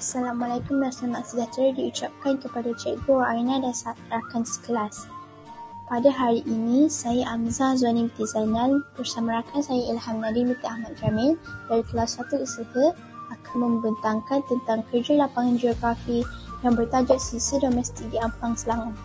Assalamualaikum dan selamat sejahtera diucapkan kepada Cikgu Aina dan rakan sekelas. Pada hari ini, saya Amizah Zuani binti Zainal bersama rakan saya Ilham Nadim binti Ahmad Jamil dari kelas 1 usaha akan membentangkan tentang kerja lapangan geografi yang bertajuk Sisa Domestik di Ampang, Selangor.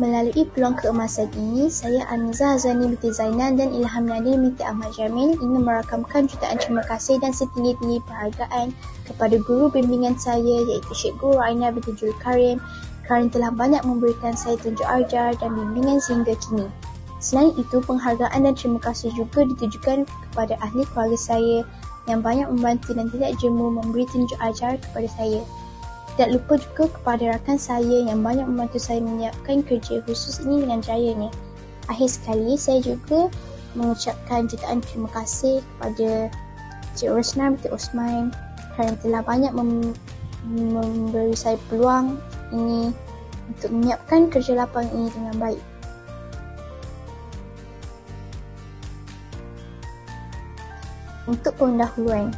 Melalui peluang keemasan ini, saya Amizah Zuani binti Zainal dan Ilham Nadim binti Ahmad Jamil ingin merakamkan jutaan terima kasih dan setinggi-tinggi penghargaan kepada guru bimbingan saya iaitu Cikgu Aina binti Julkarim kerana telah banyak memberikan saya tunjuk ajar dan bimbingan sehingga kini. Selain itu, penghargaan dan terima kasih juga ditujukan kepada ahli keluarga saya yang banyak membantu dan tidak jemu memberi tunjuk ajar kepada saya. Tidak lupa juga kepada rakan saya yang banyak membantu saya menyiapkan kerja khusus ini dengan jayanya. Akhir sekali, saya juga mengucapkan jutaan terima kasih kepada Cik Rosna binti Osman kerana telah banyak memberi saya peluang ini untuk menyiapkan kerja lapangan ini dengan baik. Untuk pendahuluan,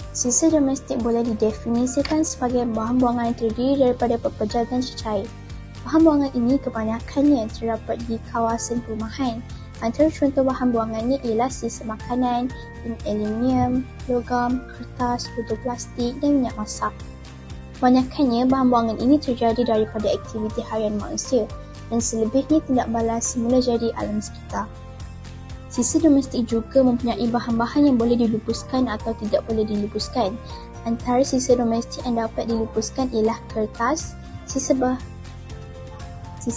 sisa domestik boleh didefinisikan sebagai bahan buangan yang terdiri daripada pepejangan cecair. Bahan buangan ini kebanyakannya terdapat di kawasan perumahan. Antara contoh bahan buangannya ialah sisa makanan, aluminium, logam, kertas, botol plastik dan minyak masak. Kebanyakannya bahan buangan ini terjadi daripada aktiviti harian manusia dan selebihnya tindak balas semula jadi alam sekitar. Sisa domestik juga mempunyai bahan-bahan yang boleh dilupuskan atau tidak boleh dilupuskan. Antara sisa domestik yang dapat dilupuskan ialah kertas, sisa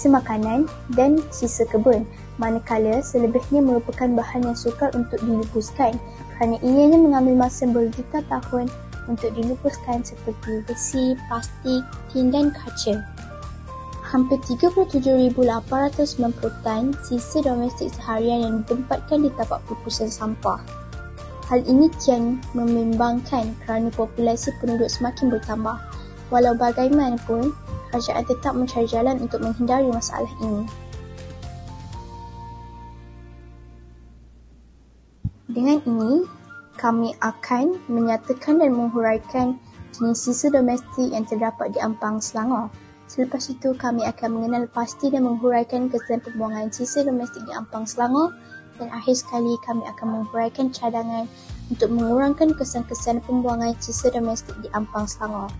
makanan dan sisa kebun, manakala selebihnya merupakan bahan yang sukar untuk dilupuskan kerana ianya mengambil masa berjuta tahun untuk dilupuskan seperti besi, plastik, tin dan kaca. Hampir 37,890 tan sisa domestik seharian yang ditempatkan di tapak pelupusan sampah. Hal ini kian membimbangkan kerana populasi penduduk semakin bertambah. Walau bagaimanapun, kerajaan tetap mencari jalan untuk menghindari masalah ini. Dengan ini, kami akan menyatakan dan menghuraikan jenis sisa domestik yang terdapat di Ampang, Selangor. Selepas itu, kami akan mengenal pasti dan menghuraikan kesan pembuangan sisa domestik di Ampang, Selangor, dan akhir sekali kami akan menghuraikan cadangan untuk mengurangkan kesan-kesan pembuangan sisa domestik di Ampang, Selangor.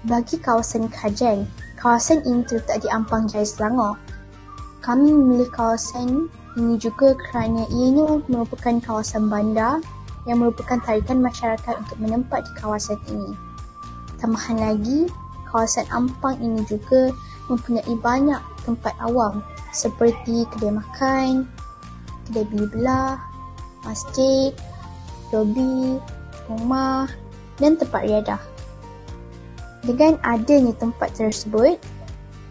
Bagi kawasan kajian, kawasan ini terletak di Ampang Jaya, Selangor. Kami memilih kawasan ini juga kerana ianya merupakan kawasan bandar yang merupakan tarikan masyarakat untuk menempat di kawasan ini. Tambahan lagi, kawasan Ampang ini juga mempunyai banyak tempat awam seperti kedai makan, kedai beli belah, masjid, lobi, rumah dan tempat riadah. Dengan adanya tempat tersebut,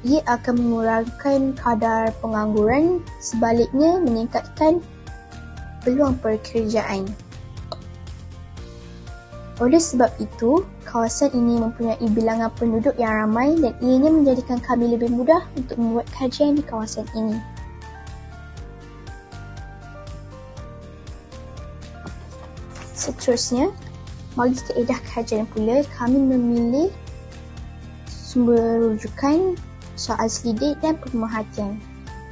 ia akan mengurangkan kadar pengangguran, sebaliknya meningkatkan peluang pekerjaan. Oleh sebab itu, kawasan ini mempunyai bilangan penduduk yang ramai dan ianya menjadikan kami lebih mudah untuk membuat kajian di kawasan ini. Seterusnya, bagi kaedah kajian pula, kami memilih sumber rujukan, soal selidik dan pemerhatian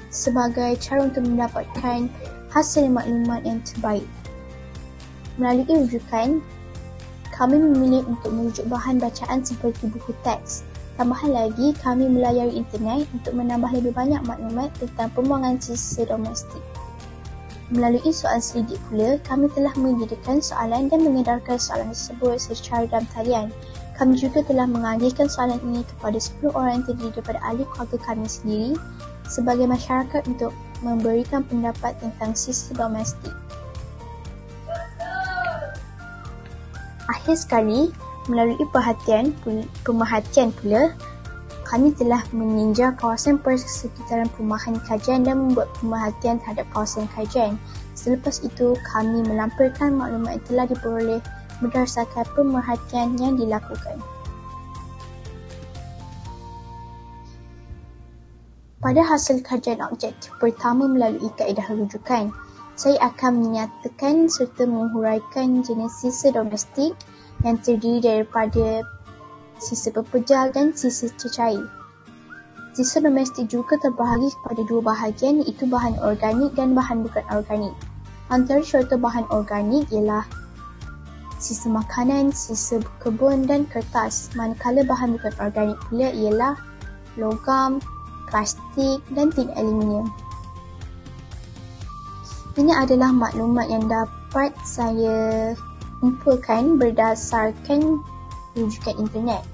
sebagai cara untuk mendapatkan hasil maklumat yang terbaik. Melalui rujukan, kami memilih untuk merujuk bahan bacaan seperti buku teks. Tambahan lagi, kami melayari internet untuk menambah lebih banyak maklumat tentang pembuangan sisa domestik. Melalui soalan selidik pula, kami telah menyediakan soalan dan mengedarkan soalan tersebut secara dalam talian. Kami juga telah mengajukan soalan ini kepada 10 orang yang terdiri daripada ahli keluarga kami sendiri sebagai masyarakat untuk memberikan pendapat tentang sisa domestik. Akhir sekali, melalui pemerhatian pula, kami telah meninjau kawasan persekitaran perumahan kajian dan membuat pemerhatian terhadap kawasan kajian. Selepas itu, kami melampirkan maklumat yang telah diperoleh berdasarkan pemerhatian yang dilakukan. Pada hasil kajian objektif pertama melalui kaedah rujukan, Saya akan menyatakan serta menghuraikan jenis sisa domestik yang terdiri daripada sisa pepejal dan sisa cecair. Sisa domestik juga terbahagi kepada dua bahagian, iaitu bahan organik dan bahan bukan organik. Antara contoh bahan organik ialah sisa makanan, sisa kebun dan kertas, manakala bahan bukan organik pula ialah logam, plastik dan tin aluminium. Ini adalah maklumat yang dapat saya kumpulkan berdasarkan rujukan internet.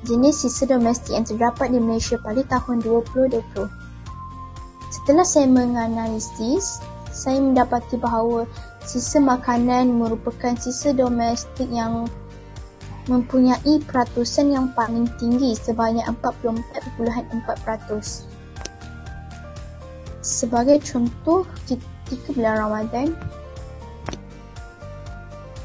Jenis sisa domestik yang terdapat di Malaysia pada tahun 2020. Setelah saya menganalisis, saya mendapati bahawa sisa makanan merupakan sisa domestik yang mempunyai peratusan yang paling tinggi sebanyak 44.4%. Sebagai contoh, ketika bulan Ramadan,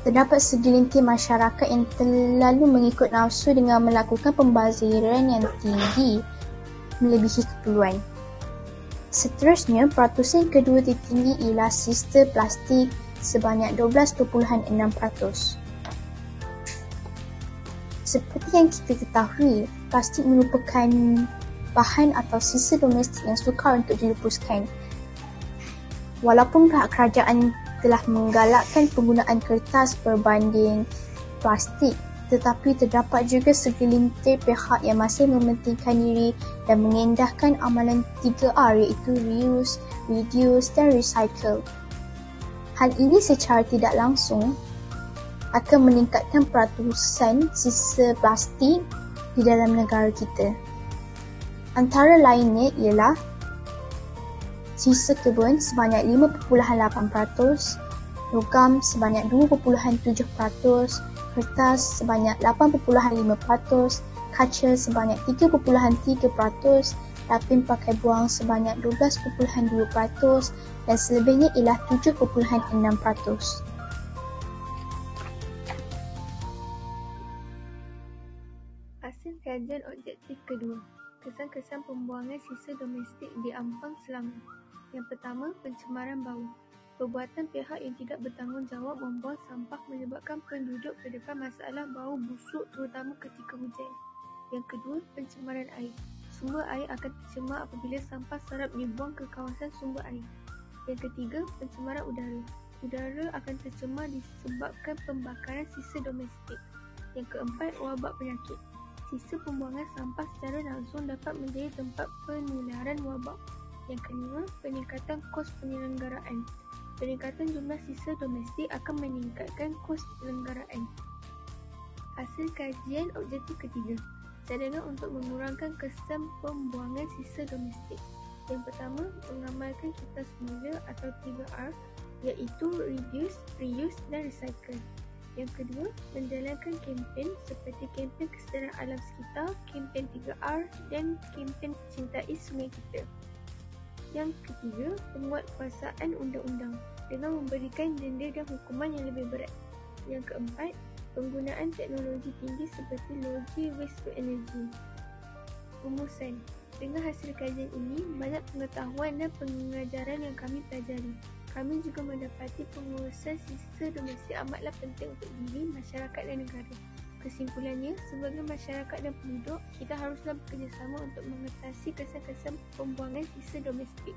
terdapat segelintir masyarakat yang terlalu mengikut nafsu dengan melakukan pembaziran yang tinggi melebihi keperluan. Seterusnya, peratusan kedua tertinggi ialah sisa plastik sebanyak 12.6%. Seperti yang kita ketahui, plastik merupakan bahan atau sisa domestik yang sukar untuk dilepaskan. Walaupun pihak kerajaan telah menggalakkan penggunaan kertas berbanding plastik, tetapi terdapat juga segelintir pihak yang masih mementingkan diri dan mengendahkan amalan 3R iaitu reuse, reduce dan recycle. Hal ini secara tidak langsung akan meningkatkan peratusan sisa plastik di dalam negara kita. Antara lainnya ialah sisa kebun sebanyak 5.8%, logam sebanyak 2.7%, kertas sebanyak 8.5%, kaca sebanyak 3.3%, lapin pakai buang sebanyak 12.2% dan selebihnya ialah 7.6%. Hasil kajian objektif kedua. Kesan-kesan pembuangan sisa domestik di Ampang, Selangor. Yang pertama, pencemaran bau. Perbuatan pihak yang tidak bertanggungjawab membuang sampah menyebabkan penduduk terdepan masalah bau busuk terutama ketika hujan. Yang kedua, pencemaran air. Sumber air akan tercemar apabila sampah serap dibuang ke kawasan sumber air. Yang ketiga, pencemaran udara. Udara akan tercemar disebabkan pembakaran sisa domestik. Yang keempat, wabak penyakit. Sisa pembuangan sampah secara langsung dapat menjadi tempat penularan wabak. Yang kelima, peningkatan kos penyelenggaraan. Peningkatan jumlah sisa domestik akan meningkatkan kos penyelenggaraan. Hasil kajian objektif ketiga. Cadangan untuk mengurangkan kesan pembuangan sisa domestik. Yang pertama, mengamalkan kitas semula atau 3R iaitu reduce, reuse dan recycle. Yang kedua, menjalankan kempen seperti kempen kesedaran alam sekitar, kempen 3R dan kempen cintai sungai kita. Yang ketiga, penguatkuasaan undang-undang dengan memberikan denda dan hukuman yang lebih berat. Yang keempat, penggunaan teknologi tinggi seperti logi waste to energy. Rumusan. Dengan hasil kajian ini, banyak pengetahuan dan pengajaran yang kami pelajari. Kami juga mendapati pengurusan sisa domestik amatlah penting untuk diri, masyarakat dan negara. Kesimpulannya, sebagai masyarakat dan penduduk, kita haruslah bekerjasama untuk mengatasi kesan-kesan pembuangan sisa domestik.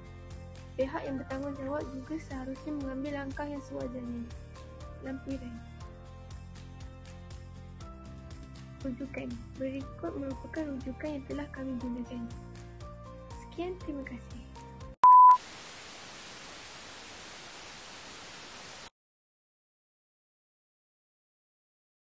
Pihak yang bertanggungjawab juga seharusnya mengambil langkah yang sewajarnya. Lampiran. Rujukan. Berikut merupakan rujukan yang telah kami gunakan. Sekian, terima kasih.